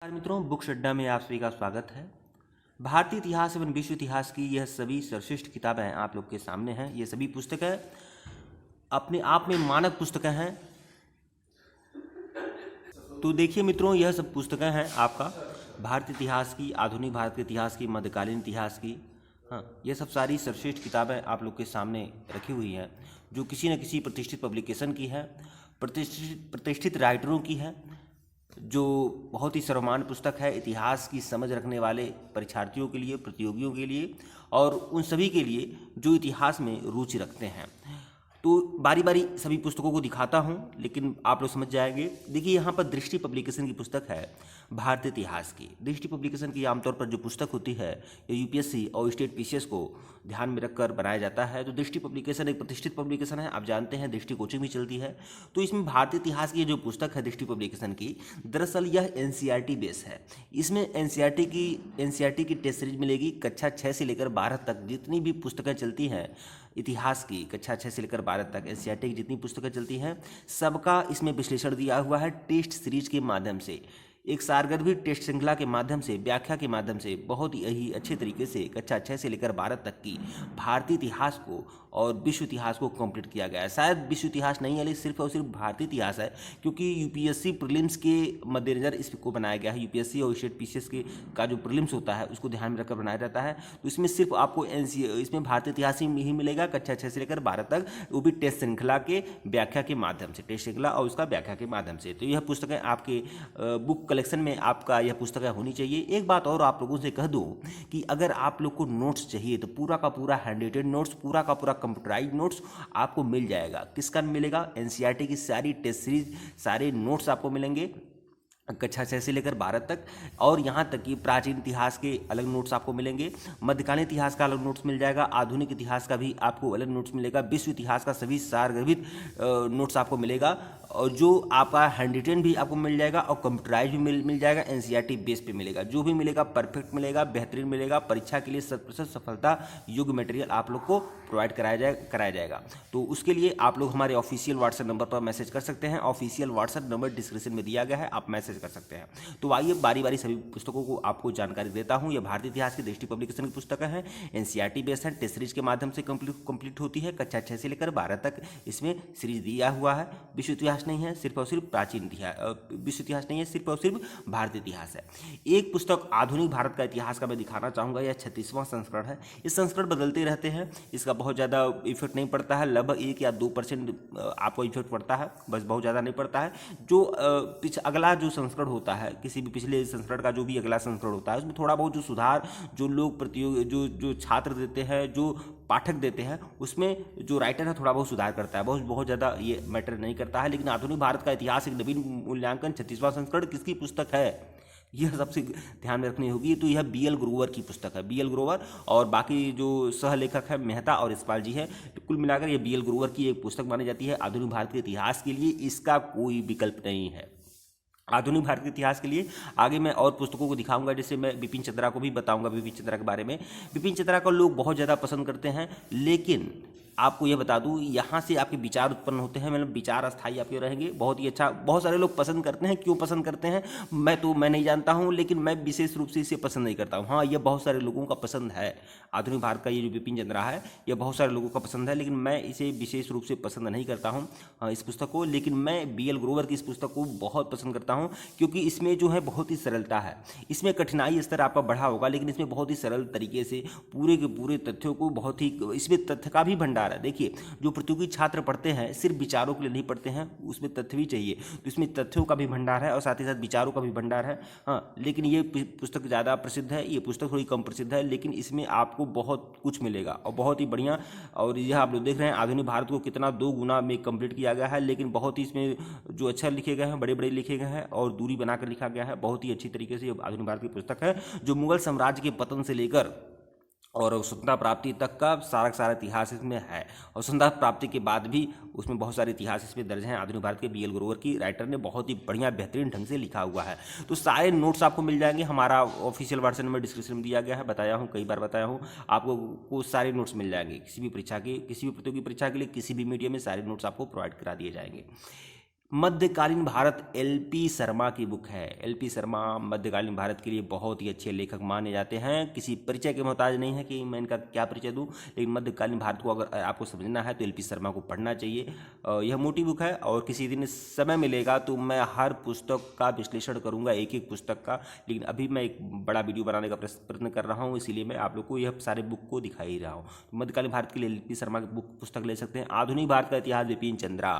नमस्कार मित्रों, बुक्स अड्डा में आप सभी का स्वागत है। भारतीय इतिहास एवं विश्व इतिहास की यह सभी सर्वश्रेष्ठ किताबें आप लोग के सामने हैं। ये सभी पुस्तकें अपने आप में मानक पुस्तकें हैं। तो देखिए मित्रों, यह सब पुस्तकें हैं आपका भारतीय इतिहास की, आधुनिक भारत के इतिहास की, मध्यकालीन इतिहास की। हाँ, ये सब सारी सर्वश्रेष्ठ किताबें आप लोग के सामने रखी हुई हैं, जो किसी न किसी प्रतिष्ठित पब्लिकेशन की है, प्रतिष्ठित राइटरों की है, जो बहुत ही सर्वमान्य पुस्तक है इतिहास की समझ रखने वाले परीक्षार्थियों के लिए, प्रतियोगियों के लिए और उन सभी के लिए जो इतिहास में रुचि रखते हैं। तो बारी बारी सभी पुस्तकों को दिखाता हूं, लेकिन आप लोग समझ जाएंगे। देखिए, यहाँ पर दृष्टि पब्लिकेशन की पुस्तक है भारतीय इतिहास की। दृष्टि पब्लिकेशन की आमतौर पर जो पुस्तक होती है, ये यूपीएससी और स्टेट पीसीएस को ध्यान में रखकर बनाया जाता है। तो दृष्टि पब्लिकेशन एक प्रतिष्ठित पब्लिकेशन है, आप जानते हैं, दृष्टि कोचिंग भी चलती है। तो इसमें भारतीय इतिहास की जो पुस्तक है दृष्टि पब्लिकेशन की, दरअसल यह एनसीईआरटी बेस है। इसमें एनसीईआरटी की टेस्ट सीरीज मिलेगी। कक्षा 6 से लेकर 12 तक जितनी भी पुस्तकें चलती हैं इतिहास की, कक्षा 6 से लेकर 12 तक एनसीईआरटी की जितनी पुस्तकें चलती हैं, सबका इसमें विश्लेषण दिया हुआ है टेस्ट सीरीज के माध्यम से। एक सारगर्भित टेस्ट श्रृंखला के माध्यम से, व्याख्या के माध्यम से बहुत ही अच्छे तरीके से कक्षा 6 से लेकर 12 तक की भारतीय इतिहास को और विश्व इतिहास को कंप्लीट किया गया है। शायद विश्व इतिहास नहीं है, लेकिन सिर्फ और सिर्फ भारतीय इतिहास है, क्योंकि यूपीएससी प्रीलिम्स के मद्देनज़र इसको बनाया गया है। यूपीएससी और स्टेट पीसीएस के का जो प्रीलिम्स होता है उसको ध्यान में रखकर बनाया जाता है। तो इसमें सिर्फ आपको इसमें भारतीय इतिहास ही मिलेगा कक्षा 6 से लेकर 12 तक, वो भी टेस्ट श्रृंखला के व्याख्या के माध्यम से, टेस्ट श्रृंखला और उसका व्याख्या के माध्यम से। तो यह पुस्तकें आपके बुक कलेक्शन में आपका यह पुस्तकें होनी चाहिए। एक बात और आप लोगों से कह दूं कि अगर आप लोग को नोट्स चाहिए तो पूरा का पूरा हैंडरेटेड नोट्स, पूरा का पूरा कंप्यूटराइज्ड नोट्स आपको मिल जाएगा। किसका मिलेगा? एनसीईआरटी की सारी टेस्ट सीरीज, सारे नोट्स आपको मिलेंगे कक्षा 6 से लेकर 12 तक, और यहाँ तक कि प्राचीन इतिहास के अलग नोट्स आपको मिलेंगे, मध्यकालीन इतिहास का अलग नोट्स मिल जाएगा, आधुनिक इतिहास का भी आपको अलग नोट्स मिलेगा, विश्व इतिहास का सभी सारगर्भित नोट्स आपको मिलेगा, और जो आपका हैंड रिटेन भी आपको मिल जाएगा और कंप्यूटराइज भी मिल जाएगा। एनसीईआरटी बेस पे मिलेगा, जो भी मिलेगा परफेक्ट मिलेगा, बेहतरीन मिलेगा। परीक्षा के लिए 100% सफलता योग्य मटेरियल आप लोग को प्रोवाइड कराया जाएगा। तो उसके लिए आप लोग हमारे ऑफिशियल व्हाट्सएप नंबर पर मैसेज कर सकते हैं। ऑफिशियल व्हाट्सएप नंबर डिस्क्रिप्शन में दिया गया है, आप मैसेज कर सकते हैं। तो आइए बारी बारी सभी पुस्तकों को आपको जानकारी देता हूँ। यह भारतीय इतिहास की दृष्टि पब्लिकेशन की पुस्तकें हैं, एनसीईआरटी बेस है, टेस्ट सीरीज के माध्यम से कंप्लीट होती है। कक्षा 6 से लेकर 12 तक इसमें सीरीज दिया हुआ है। विश्व इतिहास नहीं है, सिर्फ और सिर्फ प्राचीन इतिहास, विश्व इतिहास नहीं है, सिर्फ और सिर्फ भारतीय इतिहास है। एक पुस्तक आधुनिक भारत का इतिहास का मैं दिखाना चाहूँगा। यह 36वां संस्करण है। ये संस्करण बदलते रहते हैं, इसका बहुत ज़्यादा इफेक्ट नहीं पड़ता है, लगभग 1 या 2% आपको इफेक्ट पड़ता है, बस बहुत ज़्यादा नहीं पड़ता है। जो अगला जो संस्करण होता है, किसी भी पिछले संस्करण का जो भी अगला संस्करण होता है, उसमें थोड़ा बहुत जो सुधार जो लोग प्रतियोगी जो छात्र देते हैं, जो पाठक देते हैं, उसमें जो राइटर है थोड़ा बहुत सुधार करता है, बहुत ज़्यादा ये मैटर नहीं करता है। लेकिन आधुनिक भारत का इतिहास एक नवीन मूल्यांकन 36वां संस्करण किसकी पुस्तक है, यह सबसे ध्यान में रखनी होगी। तो यह बीएल ग्रोवर की पुस्तक है, बीएल ग्रोवर, और बाकी जो सहलेखक है मेहता और यशपाल जी है। तो कुल मिलाकर यह बीएल ग्रोवर की एक पुस्तक मानी जाती है आधुनिक भारत के इतिहास के लिए। इसका कोई विकल्प नहीं है आधुनिक भारत के इतिहास के लिए। आगे मैं और पुस्तकों को दिखाऊंगा, जैसे मैं बिपिन चंद्रा को भी बताऊंगा, बिपिन चंद्रा के बारे में। बिपिन चंद्रा को लोग बहुत ज़्यादा पसंद करते हैं, लेकिन आपको यह बता दूं, यहाँ से आपके विचार उत्पन्न होते हैं, मतलब विचार अस्थायी आपके रहेंगे। बहुत ही अच्छा, बहुत सारे लोग पसंद करते हैं। क्यों पसंद करते हैं मैं नहीं जानता हूँ, लेकिन मैं विशेष रूप से इसे पसंद नहीं करता हूँ। हाँ, यह बहुत सारे लोगों का पसंद है। आधुनिक भारत का ये जो बिपिन चंद्रा है, यह बहुत सारे लोगों का पसंद है, लेकिन मैं इसे विशेष रूप से पसंद नहीं करता हूँ इस पुस्तक को। लेकिन मैं बीएल ग्रोवर की इस पुस्तक को बहुत पसंद करता हूँ, क्योंकि इसमें जो है बहुत ही सरलता है। इसमें कठिनाई स्तर आपका बढ़ा होगा, लेकिन इसमें बहुत ही सरल तरीके से पूरे के पूरे तथ्यों को, बहुत ही, इसमें तथ्य का भी भंडार है। देखिए, जो प्रतियोगी छात्र पढ़ते हैं सिर्फ विचारों के लिए नहीं पढ़ते हैं, उसमें तथ्य भी चाहिए। तो इसमें तथ्यों का भी भंडार है और साथ ही साथ विचारों का भी भंडार है। हाँ, लेकिन ये पुस्तक ज़्यादा प्रसिद्ध है, ये पुस्तक थोड़ी कम प्रसिद्ध है, लेकिन इसमें आपको बहुत कुछ मिलेगा और बहुत ही बढ़िया। और यह आप लोग देख रहे हैं आधुनिक भारत को कितना 2 गुना में कंप्लीट किया गया है, लेकिन बहुत ही इसमें जो अच्छा लिखे गए हैं, बड़े बड़े लिखे गए हैं और दूरी बनाकर लिखा गया है। बहुत ही अच्छी तरीके से ये आधुनिक भारत की पुस्तक है, जो मुगल साम्राज्य के पतन से लेकर और स्वतंत्रता प्राप्ति तक का सारा इतिहास इसमें है। और स्वतंत्रता प्राप्ति के बाद भी उसमें बहुत सारे इतिहास इसमें दर्ज हैं। आधुनिक भारत के बीएल ग्रोवर की राइटर ने बहुत ही बढ़िया बेहतरीन ढंग से लिखा हुआ है। तो सारे नोट्स आपको मिल जाएंगे। हमारा ऑफिशियल वर्जन में डिस्क्रिप्शन में दिया गया है, बताया हूँ, कई बार बताया हूँ आपको सारे नोट्स मिल जाएंगे। किसी भी परीक्षा के, किसी भी प्रतियोगी परीक्षा के लिए किसी भी मीडियम में सारे नोट्स आपको प्रोवाइड करा दिए जाएंगे। मध्यकालीन भारत एलपी शर्मा की बुक है। एलपी शर्मा मध्यकालीन भारत के लिए बहुत ही अच्छे लेखक माने जाते हैं। किसी परिचय के मोहताज नहीं है कि मैं इनका क्या परिचय दूं, लेकिन मध्यकालीन भारत को अगर आपको समझना है तो एलपी शर्मा को पढ़ना चाहिए। यह मोटी बुक है और किसी दिन समय मिलेगा तो मैं हर पुस्तक का विश्लेषण करूंगा, एक एक पुस्तक का। लेकिन अभी मैं एक बड़ा वीडियो बनाने का प्रयत्न कर रहा हूँ, इसीलिए मैं आप लोग को यह सारे बुक को दिखा ही रहा हूँ। तो मध्यकालीन भारत के लिए एलपी शर्मा की बुक पुस्तक ले सकते हैं। आधुनिक भारत का इतिहास बिपिन चंद्रा,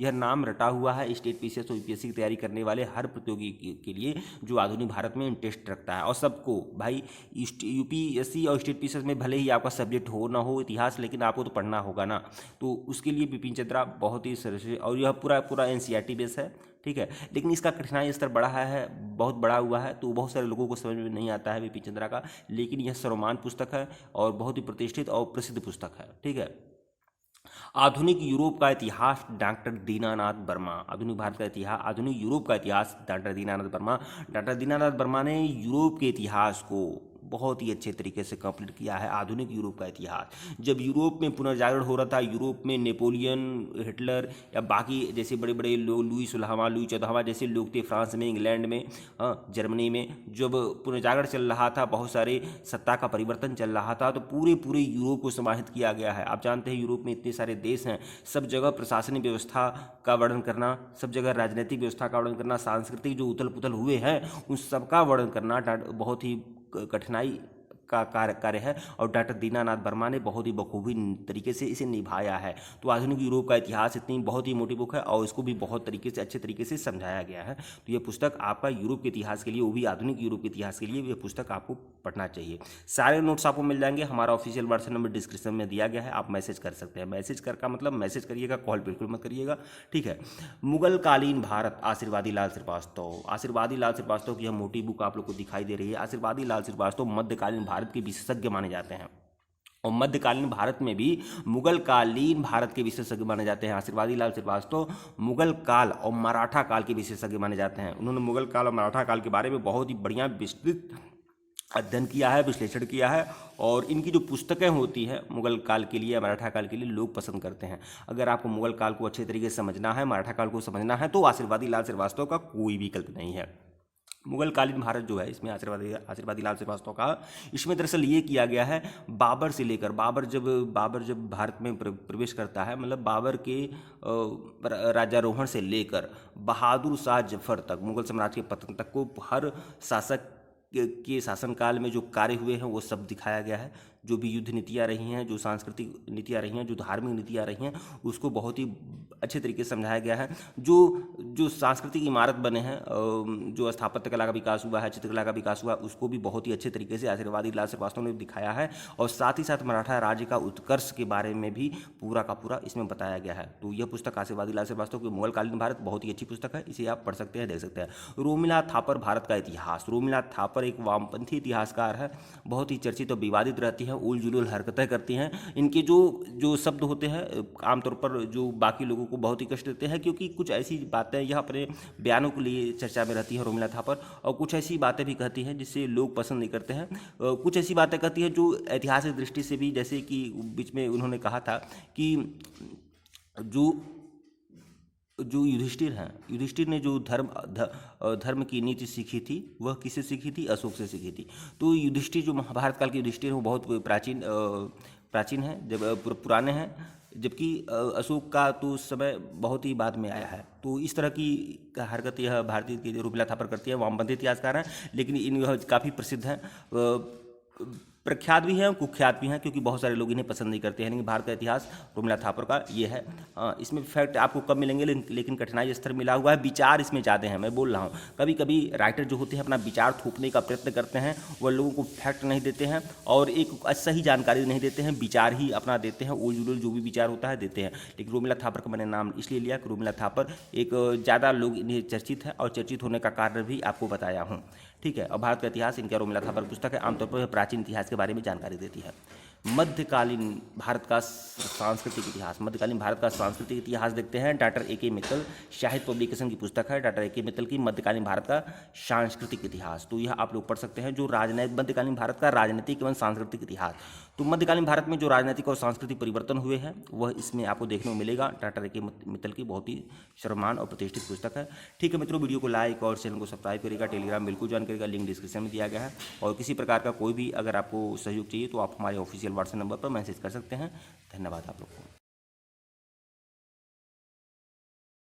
यह नाम रटा हुआ है स्टेट पीसीएस और यूपीएससी की तैयारी करने वाले हर प्रतियोगी के लिए जो आधुनिक भारत में इंटरेस्ट रखता है। और सबको भाई यूपीएससी और स्टेट पीसीएस में भले ही आपका सब्जेक्ट हो ना हो इतिहास, लेकिन आपको तो पढ़ना होगा ना, तो उसके लिए बिपिन चंद्रा बहुत ही सरल, और यह पूरा एनसीईआरटी बेस है, ठीक है। लेकिन इसका कठिनाई स्तर बड़ा है, बहुत बड़ा हुआ है, तो बहुत सारे लोगों को समझ में नहीं आता है बिपिन चंद्रा का। लेकिन यह सर्वमान्य पुस्तक है और बहुत ही प्रतिष्ठित और प्रसिद्ध पुस्तक है, ठीक है। आधुनिक यूरोप का इतिहास डॉक्टर दीनानाथ वर्मा। आधुनिक भारत का इतिहास, आधुनिक यूरोप का इतिहास डॉक्टर दीनानाथ वर्मा। डॉक्टर दीनानाथ वर्मा ने यूरोप के इतिहास को बहुत ही अच्छे तरीके से कंप्लीट किया है। आधुनिक यूरोप का इतिहास, जब यूरोप में पुनर्जागरण हो रहा था, यूरोप में नेपोलियन, हिटलर या बाकी जैसे बड़े बड़े लोग, लुई 16वां, लुई 14वां जैसे लोग थे फ्रांस में, इंग्लैंड में, जर्मनी में, जब पुनर्जागरण चल रहा था, बहुत सारे सत्ता का परिवर्तन चल रहा था, तो पूरे यूरोप को समाहित किया गया है। आप जानते हैं यूरोप में इतने सारे देश हैं, सब जगह प्रशासनिक व्यवस्था का वर्णन करना, सब जगह राजनीतिक व्यवस्था का वर्णन करना, सांस्कृतिक जो उथल पुथल हुए हैं उन सबका वर्णन करना बहुत ही कठिनाई का कार्य है। और डॉक्टर दीनानाथ वर्मा ने बहुत ही बखूबी तरीके से इसे निभाया है। तो आधुनिक यूरोप का इतिहास इतनी बहुत ही मोटी बुक है और इसको भी बहुत तरीके से अच्छे तरीके से समझाया गया है। तो ये पुस्तक आपका यूरोप के इतिहास के लिए, वो भी आधुनिक यूरोप के इतिहास के लिए, ये पुस्तक आपको पढ़ना चाहिए। सारे नोट्स आपको मिल जाएंगे। हमारा ऑफिशियल व्हाट्सएप नंबर डिस्क्रिप्शन में दिया गया है, आप मैसेज कर सकते हैं। मैसेज कर का मतलब मैसेज करिएगा, कॉल बिल्कुल मत करिएगा, ठीक है। मुगल कालीन भारत, आशीर्वादी लाल श्रीवास्तव। आशीर्वादी लाल श्रीवास्तव की यह मोटी बुक आप लोग को दिखाई दे रही है। आशीर्वादी लाल श्रीवास्तव मध्यकालीन भारत के विशेषज्ञ माने जाते हैं और मध्यकालीन भारत में भी मुगल कालीन भारत के विशेषज्ञ माने जाते हैं। आशीर्वादी लाल श्रीवास्तव मुगल काल और मराठा काल के विशेषज्ञ माने जाते हैं। उन्होंने मुगल काल और मराठा काल के बारे में बहुत ही बढ़िया विस्तृत अध्ययन किया है, विश्लेषण किया है। और इनकी जो पुस्तकें होती हैं मुगल काल के लिए, मराठा काल के लिए, लोग पसंद करते हैं। अगर आपको मुगल काल को अच्छे तरीके से समझना है, मराठा काल को समझना है, तो आशीर्वादी लाल श्रीवास्तव का कोई विकल्प नहीं है। मुगल कालीन भारत जो है, इसमें आशीर्वादी लाल श्रीवास्तव का, इसमें दरअसल ये किया गया है बाबर से लेकर, बाबर जब भारत में प्रवेश करता है, मतलब बाबर के राजारोहण से लेकर बहादुर शाह जफर तक, मुगल साम्राज्य के पतन तक को हर शासक के शासनकाल में जो कार्य हुए हैं वो सब दिखाया गया है। जो भी युद्ध नीतियाँ रही हैं, जो सांस्कृतिक नीतियाँ रही हैं, जो धार्मिक नीतियाँ रही हैं, उसको बहुत ही अच्छे तरीके से समझाया गया है। जो सांस्कृतिक इमारत बने हैं, जो स्थापत्य कला का विकास हुआ है, चित्रकला का विकास हुआ है, उसको भी बहुत ही अच्छे तरीके से आशीर्वादी लाल श्रीवास्तव ने दिखाया है। और साथ ही साथ मराठा राज्य का उत्कर्ष के बारे में भी पूरा का पूरा इसमें बताया गया है। तो यह पुस्तक आशीर्वादी लाल श्रीवास्तव की मुगल कालीन भारत बहुत ही अच्छी पुस्तक है, इसे आप पढ़ सकते हैं, देख सकते हैं। रोमिला थापर, भारत का इतिहास। रोमिला थापर एक वामपंथी इतिहासकार है, बहुत ही चर्चित और विवादित रहती है, उल जुलूल हरकतें करती हैं। इनके जो शब्द होते हैं आमतौर पर जो बाकी लोगों को बहुत ही कष्ट देते हैं, क्योंकि कुछ ऐसी बातें यह अपने बयानों के लिए चर्चा में रहती है रोमिला थापर, और कुछ ऐसी बातें भी कहती हैं जिससे लोग पसंद नहीं करते हैं। कुछ ऐसी बातें कहती हैं जो ऐतिहासिक दृष्टि से भी, जैसे कि बीच में उन्होंने कहा था कि जो युधिष्ठिर हैं, युधिष्ठिर ने जो धर्म की नीति सीखी थी, वह किससे सीखी थी? अशोक से सीखी थी। तो युधिष्ठिर, जो महाभारत काल के युधिष्ठिर हैं, वो बहुत प्राचीन हैं, जब पुराने हैं, जबकि अशोक का तो समय बहुत ही बाद में आया है। तो इस तरह की हरकत यह भारतीय की रोमिला थापर करती है। वामपंथी इतिहासकार हैं, लेकिन इन काफ़ी प्रसिद्ध हैं, प्रख्यात भी हैं और कुख्यात भी हैं, क्योंकि बहुत सारे लोग इन्हें पसंद नहीं करते हैं। लेकिन भारत का इतिहास रोमिला थापर का ये है। इसमें फैक्ट आपको कम मिलेंगे, लेकिन कठिनाई स्तर मिला हुआ है, विचार इसमें ज़्यादा हैं। मैं बोल रहा हूँ, कभी कभी राइटर जो होते हैं अपना विचार थोपने का प्रयत्न करते हैं, वह लोगों को फैक्ट नहीं देते हैं और एक सही जानकारी नहीं देते हैं, विचार ही अपना देते हैं, उल जुलूल जो भी विचार होता है देते हैं। लेकिन रोमिला थापर का मैंने नाम इसलिए लिया कि रोमिला थापर एक ज़्यादा लोग इन्हें चर्चित है, और चर्चित होने का कारण भी आपको बताया हूँ, ठीक है। और भारत का इतिहास, इनका रोमिला थापर पुस्तक है, आमतौर पर प्राचीन इतिहास के बारे में जानकारी देती है। मध्यकालीन भारत का सांस्कृतिक इतिहास। मध्यकालीन भारत का सांस्कृतिक इतिहास देखते हैं। डॉक्टर ए के मित्तल साहित्य पब्लिकेशन की पुस्तक है, डॉक्टर ए के मित्तल की मध्यकालीन भारत का सांस्कृतिक इतिहास। तो यह आप लोग पढ़ सकते हैं। जो राजनैतिक मध्यकालीन भारत का राजनीतिक एवं सांस्कृतिक इतिहास, तो मध्यकालीन भारत में जो राजनीतिक और सांस्कृतिक परिवर्तन हुए हैं वह इसमें आपको देखने को मिलेगा। डॉक्टर ए के मित्तल की बहुत ही सर्वमान्य और प्रतिष्ठित पुस्तक है। ठीक है मित्रों, वीडियो को लाइक और चैनल को सब्सक्राइब करिएगा। टेलीग्राम बिल्कुल ज्वाइन करिएगा, लिंक डिस्क्रिप्शन में दिया गया है। और किसी प्रकार का कोई भी अगर आपको सहयोग चाहिए तो आप हमारे ऑफिशियल व्हाट्सएप नंबर पर मैसेज कर सकते हैं। धन्यवाद आप लोग को।